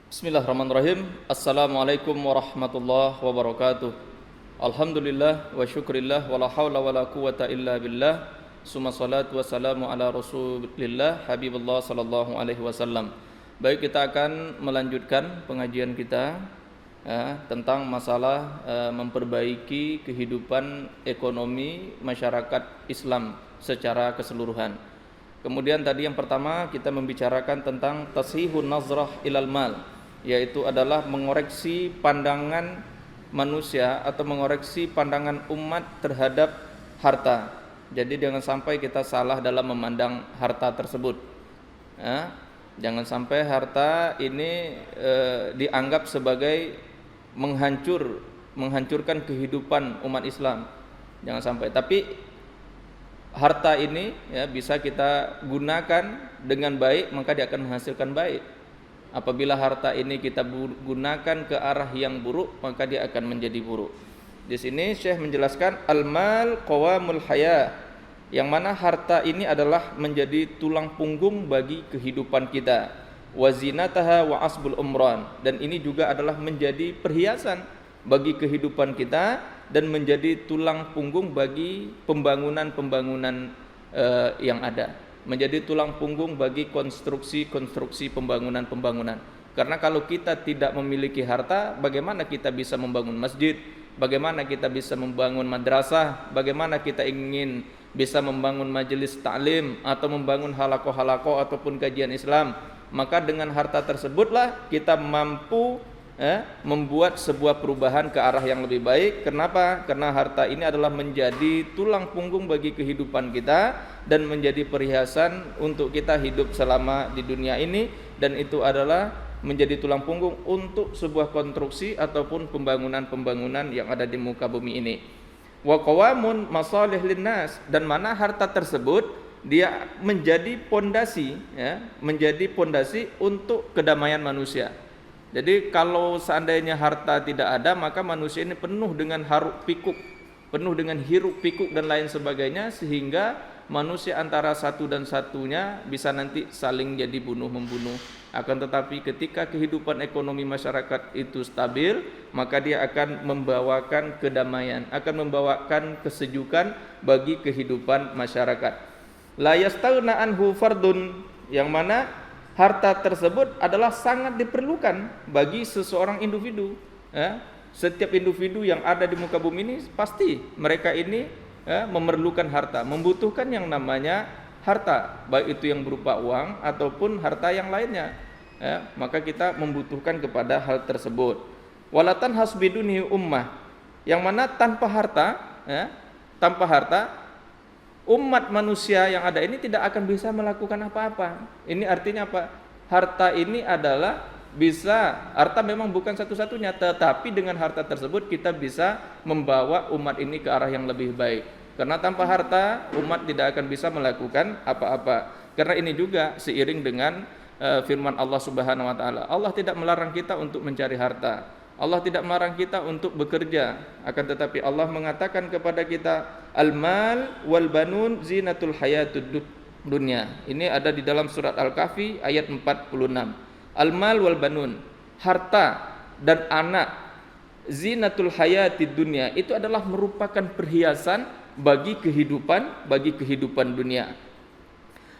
Bismillahirrahmanirrahim. Assalamualaikum warahmatullahi wabarakatuh. Alhamdulillah wa syukrillah wa la hawla wa la quwata illa billah. Summa salatu wassalamu ala rasulillah Habibullah sallallahu alaihi wasallam. Baik, kita akan melanjutkan pengajian kita tentang masalah memperbaiki kehidupan ekonomi masyarakat Islam secara keseluruhan. Kemudian tadi yang pertama kita membicarakan tentang tashihun nazrah ilal mal, yaitu adalah mengoreksi pandangan manusia atau mengoreksi pandangan umat terhadap harta. Jadi jangan sampai kita salah dalam memandang harta tersebut. Jangan sampai harta ini dianggap sebagai menghancurkan kehidupan umat Islam. Jangan sampai. Tapi harta ini bisa kita gunakan dengan baik, maka dia akan menghasilkan baik. Apabila harta ini kita gunakan ke arah yang buruk, maka dia akan menjadi buruk. Di sini Syekh menjelaskan al-mal qawamul haya, yang mana harta ini adalah menjadi tulang punggung bagi kehidupan kita. Wa zinataha wa asbul umran, dan ini juga adalah menjadi perhiasan bagi kehidupan kita dan menjadi tulang punggung bagi pembangunan-pembangunan yang ada, menjadi tulang punggung bagi konstruksi-konstruksi pembangunan-pembangunan. Karena kalau kita tidak memiliki harta, bagaimana kita bisa membangun masjid, bagaimana kita bisa membangun madrasah, bagaimana kita ingin bisa membangun majelis ta'lim atau membangun halaqah-halaqah ataupun kajian Islam. Maka dengan harta tersebutlah kita mampu membuat sebuah perubahan ke arah yang lebih baik. Kenapa? Karena harta ini adalah menjadi tulang punggung bagi kehidupan kita dan menjadi perhiasan untuk kita hidup selama di dunia ini, dan itu adalah menjadi tulang punggung untuk sebuah konstruksi ataupun pembangunan-pembangunan yang ada di muka bumi ini. Wa qawamun masalih linnas, dan mana harta tersebut dia menjadi pondasi, menjadi pondasi untuk kedamaian manusia. Jadi kalau seandainya harta tidak ada, maka manusia ini penuh dengan haruk pikuk, penuh dengan hiruk pikuk dan lain sebagainya, sehingga manusia antara satu dan satunya bisa nanti saling jadi bunuh-membunuh. Akan tetapi ketika kehidupan ekonomi masyarakat itu stabil, maka dia akan membawakan kedamaian, akan membawakan kesejukan bagi kehidupan masyarakat. La yastaghna anhu fardun, yang mana harta tersebut adalah sangat diperlukan bagi seseorang individu. Setiap individu yang ada di muka bumi ini pasti mereka ini memerlukan harta, membutuhkan yang namanya harta, baik itu yang berupa uang ataupun harta yang lainnya. Maka kita membutuhkan kepada hal tersebut. Walatan hasbiduni ummah, yang mana tanpa harta, umat manusia yang ada ini tidak akan bisa melakukan apa-apa. Ini artinya apa? Harta ini adalah harta memang bukan satu-satunya, tetapi dengan harta tersebut kita bisa membawa umat ini ke arah yang lebih baik. Karena tanpa harta umat tidak akan bisa melakukan apa-apa. Karena ini juga seiring dengan firman Allah Subhanahu wa taala. Allah tidak melarang kita untuk mencari harta. Allah tidak melarang kita untuk bekerja, akan tetapi Allah mengatakan kepada kita, al-mal wal banun zinatul hayatud dunya. Ini ada di dalam surat Al-Kahfi ayat 46. Al-mal wal banun, harta dan anak, zinatul hayatid dunya, itu adalah merupakan perhiasan bagi kehidupan dunia.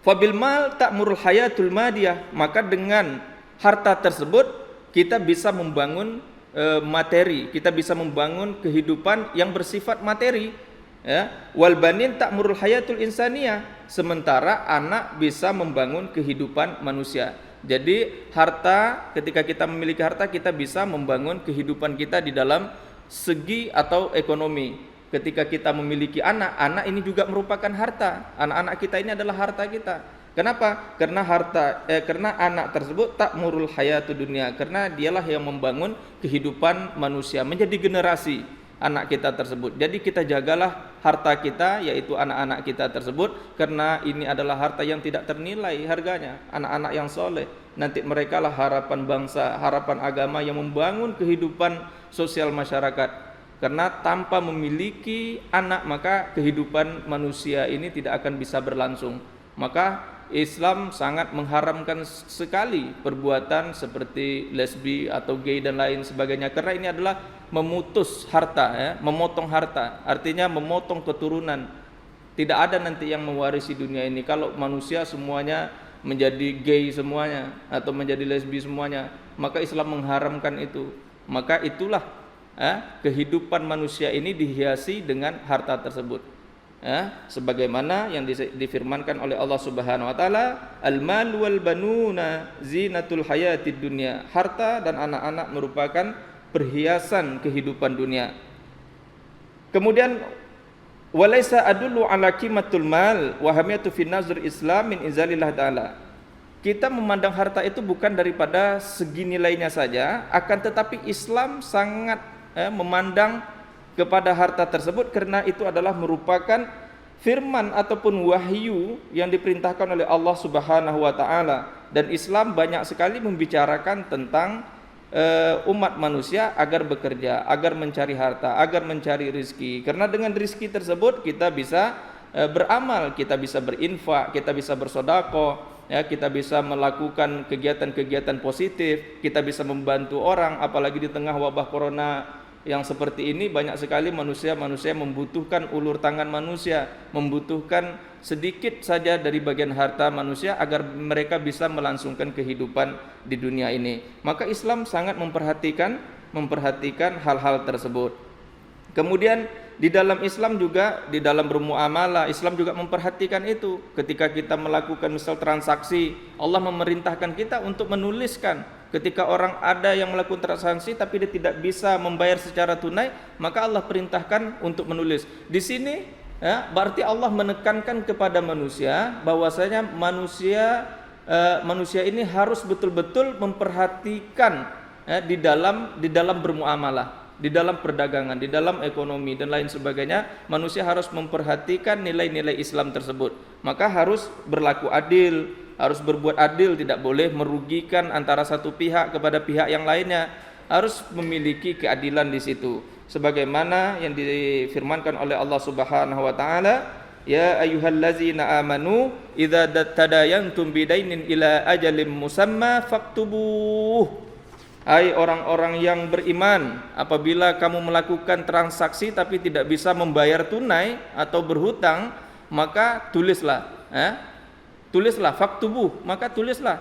Fabil mal ta'murul hayatul madiyah, maka dengan harta tersebut kita bisa membangun materi, kita bisa membangun kehidupan yang bersifat materi. Wal banin ta'murul hayatul insaniyah, sementara anak bisa membangun kehidupan manusia. Jadi harta, ketika kita memiliki harta, kita bisa membangun kehidupan kita di dalam segi atau ekonomi. Ketika kita memiliki anak ini juga merupakan harta. Anak-anak kita ini adalah harta kita. Kenapa? Karena anak tersebut takmurul hayatud dunia, karena dialah yang membangun kehidupan manusia menjadi generasi anak kita tersebut. Jadi kita jagalah harta kita, yaitu anak-anak kita tersebut, karena ini adalah harta yang tidak ternilai harganya. Anak-anak yang soleh, nanti mereka lah harapan bangsa, harapan agama yang membangun kehidupan sosial masyarakat. Karena tanpa memiliki anak, maka kehidupan manusia ini tidak akan bisa berlangsung. Maka Islam sangat mengharamkan sekali perbuatan seperti lesbi atau gay dan lain sebagainya, karena ini adalah memutus harta, ya, memotong harta, artinya memotong keturunan. Tidak ada nanti yang mewarisi dunia ini kalau manusia semuanya menjadi gay semuanya atau menjadi lesbi semuanya, maka Islam mengharamkan itu. Maka itulah kehidupan manusia ini dihiasi dengan harta tersebut. Sebagaimana yang difirmankan oleh Allah Subhanahu wa taala, al-mal wal banuna zinatul hayatid dunya. Harta dan anak-anak merupakan perhiasan kehidupan dunia. Kemudian walaysa adullu ala qimatul mal wa hamiyatu fi nazr Islam min inzalillah taala. Kita memandang harta itu bukan daripada segi nilainya saja, akan tetapi Islam sangat memandang kepada harta tersebut karena itu adalah merupakan firman ataupun wahyu yang diperintahkan oleh Allah Subhanahu wa taala, dan Islam banyak sekali membicarakan tentang umat manusia agar bekerja, agar mencari harta, agar mencari rizki, karena dengan rizki tersebut kita bisa beramal, kita bisa berinfak, kita bisa bersedekah, ya, kita bisa melakukan kegiatan-kegiatan positif, kita bisa membantu orang, apalagi di tengah wabah corona yang seperti ini banyak sekali manusia membutuhkan ulur tangan manusia, membutuhkan sedikit saja dari bagian harta manusia agar mereka bisa melangsungkan kehidupan di dunia ini. Maka Islam sangat memperhatikan hal-hal tersebut. Kemudian di dalam Islam juga, di dalam bermuamalah, Islam juga memperhatikan itu. Ketika kita melakukan misal transaksi, Allah memerintahkan kita untuk menuliskan. Ketika orang ada yang melakukan transaksi tapi dia tidak bisa membayar secara tunai, maka Allah perintahkan untuk menulis. Di sini berarti Allah menekankan kepada manusia bahwasanya manusia ini harus betul-betul memperhatikan di dalam bermuamalah, di dalam perdagangan, di dalam ekonomi dan lain sebagainya. Manusia harus memperhatikan nilai-nilai Islam tersebut. Maka harus berlaku adil, harus berbuat adil, tidak boleh merugikan antara satu pihak kepada pihak yang lainnya. Harus memiliki keadilan di situ. Sebagaimana yang difirmankan oleh Allah Subhanahu wa taala, ya ayyuhallazina amanu idza tadayantum bidainin ila ajalin musamma faktubuh. Hai orang-orang yang beriman, apabila kamu melakukan transaksi tapi tidak bisa membayar tunai atau berhutang, maka tulislah, tulislah, faktubuh, maka tulislah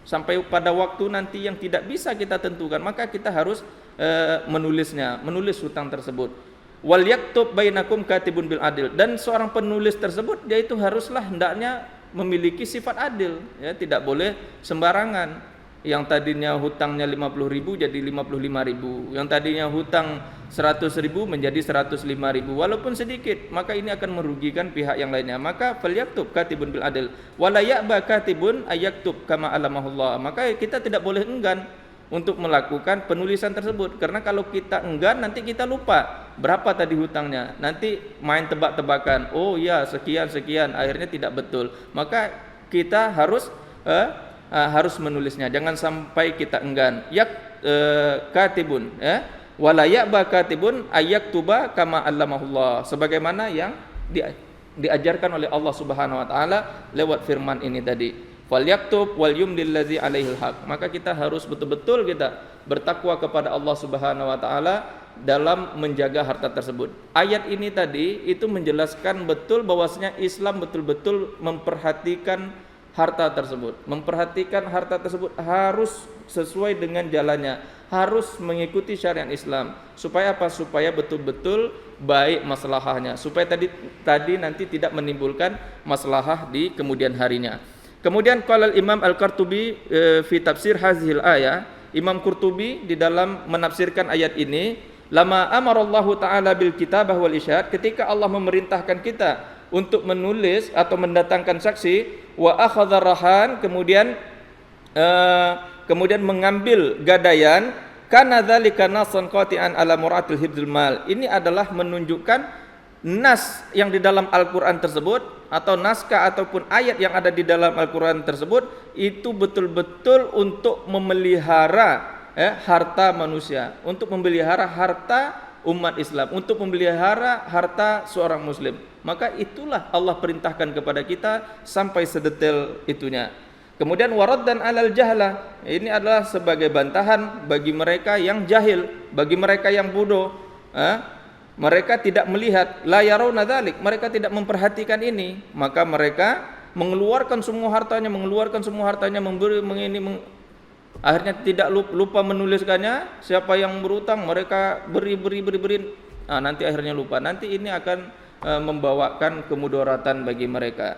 sampai pada waktu nanti yang tidak bisa kita tentukan, maka kita harus menulis hutang tersebut. Wal yaktub bainakum katibun bil adil, dan seorang penulis tersebut dia itu haruslah hendaknya memiliki sifat adil, ya, tidak boleh sembarangan. Yang tadinya hutangnya 50.000 jadi 55.000, yang tadinya hutang 100.000 menjadi 105.000, walaupun sedikit, maka ini akan merugikan pihak yang lainnya. Maka falyaktub katibun bil adil wala ya'ba katibun ayaktub kama alamahullah. Maka kita tidak boleh enggan untuk melakukan penulisan tersebut, karena kalau kita enggan nanti kita lupa berapa tadi hutangnya, nanti main tebak-tebakan, oh ya sekian, akhirnya tidak betul. Maka kita harus menulisnya, jangan sampai kita enggan. Katibun, wala ya'ba katibun ayaktuba kama allamahullah, sebagaimana yang diajarkan oleh Allah Subhanahu wa taala lewat firman ini tadi. Falyaktub wal yumlil ladzi alaihil haq. Maka kita harus betul-betul kita bertakwa kepada Allah Subhanahu wa taala dalam menjaga harta tersebut. Ayat ini tadi itu menjelaskan betul bahwasanya Islam betul-betul memperhatikan harta tersebut. Memperhatikan harta tersebut harus sesuai dengan jalannya, harus mengikuti syariat Islam. Supaya apa? Supaya betul-betul baik maslahahnya, supaya tadi nanti tidak menimbulkan maslahah di kemudian harinya. Kemudian qala Imam Al-Qurtubi fi tafsir hazil ayah, Imam Qurtubi di dalam menafsirkan ayat ini, lama amarallahu taala bil kitabah wal isyhad, ketika Allah memerintahkan kita untuk menulis atau mendatangkan saksi, wa akhadha rahan, kemudian mengambil gadaian, kana dzalika nasan qati'an ala muratil hibzul mal. Ini adalah menunjukkan nas yang di dalam Al-Qur'an tersebut, atau naskah ataupun ayat yang ada di dalam Al-Qur'an tersebut itu betul-betul untuk memelihara harta manusia, untuk memelihara harta umat Islam, untuk memelihara harta seorang muslim. maka itulah Allah perintahkan kepada kita sampai sedetail itunya. Kemudian waraddan alal jahla, ini adalah sebagai bantahan bagi mereka yang jahil, bagi mereka yang bodoh. Mereka tidak melihat, la yarawna dzalik, mereka tidak memperhatikan ini, maka mereka mengeluarkan semua hartanya, memberi akhirnya tidak lupa menuliskannya. Siapa yang berutang mereka beri. Nanti akhirnya lupa. Nanti ini akan membawakan kemudaratan bagi mereka.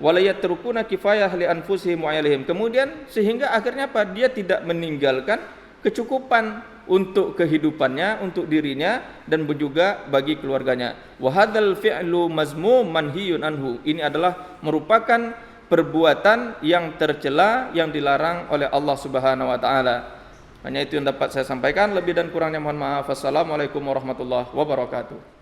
Wala yatrukuna kifayah li anfusihim wa ahlihim. Kemudian sehingga akhirnya apa? Dia tidak meninggalkan kecukupan untuk kehidupannya, untuk dirinya dan juga bagi keluarganya. Wa hadzal fi'lu mazmum manhiyun anhu. Ini adalah merupakan perbuatan yang tercela, yang dilarang oleh Allah Subhanahu wa taala. Hanya itu yang dapat saya sampaikan, lebih dan kurangnya mohon maaf. Wassalamualaikum warahmatullahi wabarakatuh.